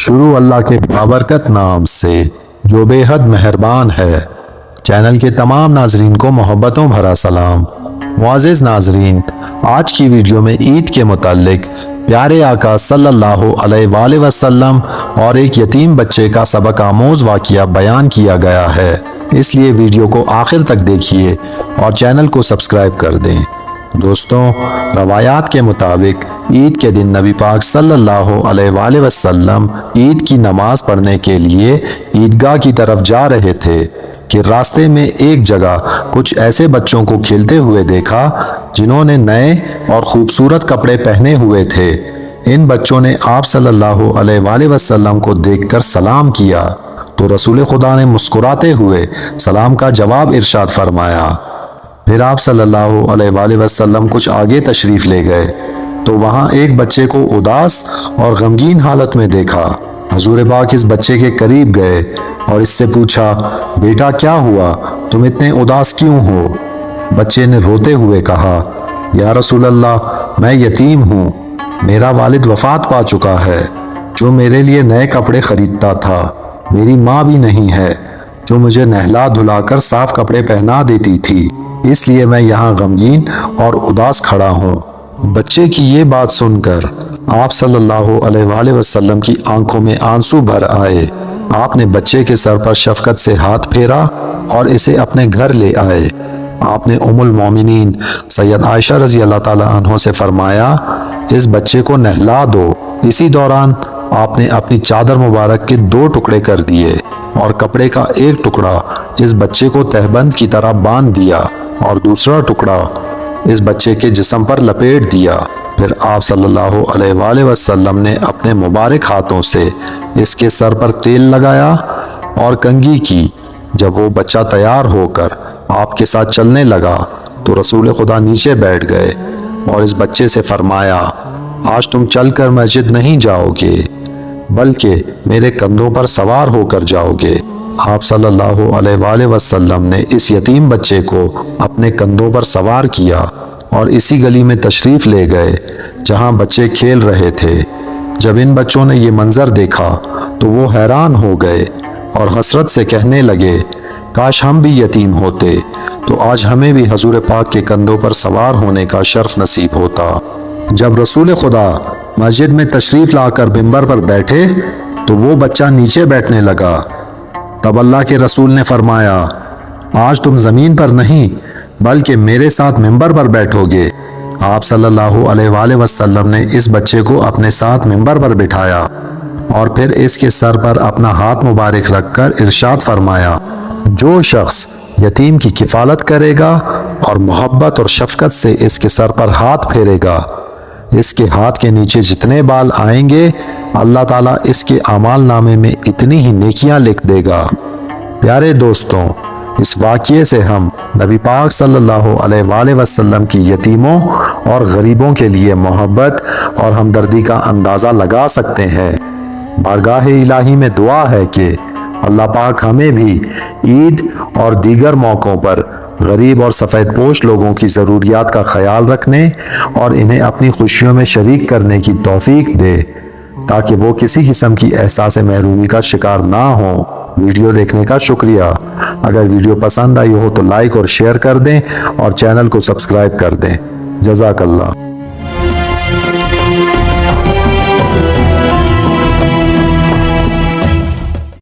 شروع اللہ کے بابرکت نام سے جو بے حد مہربان ہے۔ چینل کے تمام ناظرین کو محبتوں بھرا سلام۔ معزز ناظرین، آج کی ویڈیو میں عید کے متعلق پیارے آقا صلی اللہ علیہ وآلہ وسلم اور ایک یتیم بچے کا سبق آموز واقعہ بیان کیا گیا ہے، اس لیے ویڈیو کو آخر تک دیکھیے اور چینل کو سبسکرائب کر دیں۔ دوستوں، روایات کے مطابق عید کے دن نبی پاک صلی اللہ علیہ وآلہ وسلم عید کی نماز پڑھنے کے لیے عیدگاہ کی طرف جا رہے تھے کہ راستے میں ایک جگہ کچھ ایسے بچوں کو کھیلتے ہوئے دیکھا جنہوں نے نئے اور خوبصورت کپڑے پہنے ہوئے تھے۔ ان بچوں نے آپ صلی اللہ علیہ وآلہ وسلم کو دیکھ کر سلام کیا تو رسول خدا نے مسکراتے ہوئے سلام کا جواب ارشاد فرمایا۔ پھر آپ صلی اللہ علیہ وآلہ وسلم کچھ آگے تشریف لے گئے تو وہاں ایک بچے کو اداس اور غمگین حالت میں دیکھا۔ حضور پاک اس بچے کے قریب گئے اور اس سے پوچھا، بیٹا کیا ہوا؟ تم اتنے اداس کیوں ہو؟ بچے نے روتے ہوئے کہا، یا رسول اللہ، میں یتیم ہوں، میرا والد وفات پا چکا ہے جو میرے لیے نئے کپڑے خریدتا تھا، میری ماں بھی نہیں ہے جو مجھے نہلا دھلا کر صاف کپڑے پہنا دیتی تھی، اس لیے میں یہاں غمگین اور اداس کھڑا ہوں۔ بچے کی یہ بات سن کر آپ صلی اللہ علیہ وآلہ وسلم کی آنکھوں میں آنسو بھر آئے۔ آپ نے بچے کے سر پر شفقت سے ہاتھ پھیرا اور اسے اپنے گھر لے آئے۔ آپ نے ام المومنین سید عائشہ رضی اللہ تعالی عنہ سے فرمایا، اس بچے کو نہلا دو۔ اسی دوران آپ نے اپنی چادر مبارک کے 2 ٹکڑے کر دیے اور کپڑے کا ایک ٹکڑا اس بچے کو تہبند کی طرح باندھ دیا اور دوسرا ٹکڑا اس بچے کے جسم پر لپیٹ دیا۔ پھر آپ صلی اللہ علیہ وآلہ وسلم نے اپنے مبارک ہاتھوں سے اس کے سر پر تیل لگایا اور کنگھی کی۔ جب وہ بچہ تیار ہو کر آپ کے ساتھ چلنے لگا تو رسول خدا نیچے بیٹھ گئے اور اس بچے سے فرمایا، آج تم چل کر مسجد نہیں جاؤ گے بلکہ میرے کندھوں پر سوار ہو کر جاؤ گے۔ آپ صلی اللہ علیہ وآلہ وسلم نے اس یتیم بچے کو اپنے کندھوں پر سوار کیا اور اسی گلی میں تشریف لے گئے جہاں بچے کھیل رہے تھے۔ جب ان بچوں نے یہ منظر دیکھا تو وہ حیران ہو گئے اور حسرت سے کہنے لگے، کاش ہم بھی یتیم ہوتے تو آج ہمیں بھی حضور پاک کے کندھوں پر سوار ہونے کا شرف نصیب ہوتا۔ جب رسول خدا مسجد میں تشریف لا کر ممبر پر بیٹھے تو وہ بچہ نیچے بیٹھنے لگا۔ تب اللہ کے رسول نے فرمایا، آج تم زمین پر نہیں بلکہ میرے ساتھ ممبر پر بیٹھو گے۔ آپ صلی اللہ علیہ وآلہ وسلم نے اس بچے کو اپنے ساتھ ممبر پر بٹھایا اور پھر اس کے سر پر اپنا ہاتھ مبارک رکھ کر ارشاد فرمایا، جو شخص یتیم کی کفالت کرے گا اور محبت اور شفقت سے اس کے سر پر ہاتھ پھیرے گا، اس کے ہاتھ کے نیچے جتنے بال آئیں گے اللہ تعالیٰ اس کے اعمال نامے میں اتنی ہی نیکیاں لکھ دے گا۔ پیارے دوستوں، اس واقعے سے ہم نبی پاک صلی اللہ علیہ وآلہ وسلم کی یتیموں اور غریبوں کے لیے محبت اور ہمدردی کا اندازہ لگا سکتے ہیں۔ بارگاہ الہی میں دعا ہے کہ اللہ پاک ہمیں بھی عید اور دیگر موقعوں پر غریب اور سفید پوش لوگوں کی ضروریات کا خیال رکھنے اور انہیں اپنی خوشیوں میں شریک کرنے کی توفیق دے تاکہ وہ کسی قسم کی احساس محرومی کا شکار نہ ہوں۔ ویڈیو دیکھنے کا شکریہ۔ اگر ویڈیو پسند آئی ہو تو لائک اور شیئر کر دیں اور چینل کو سبسکرائب کر دیں۔ جزاک اللہ۔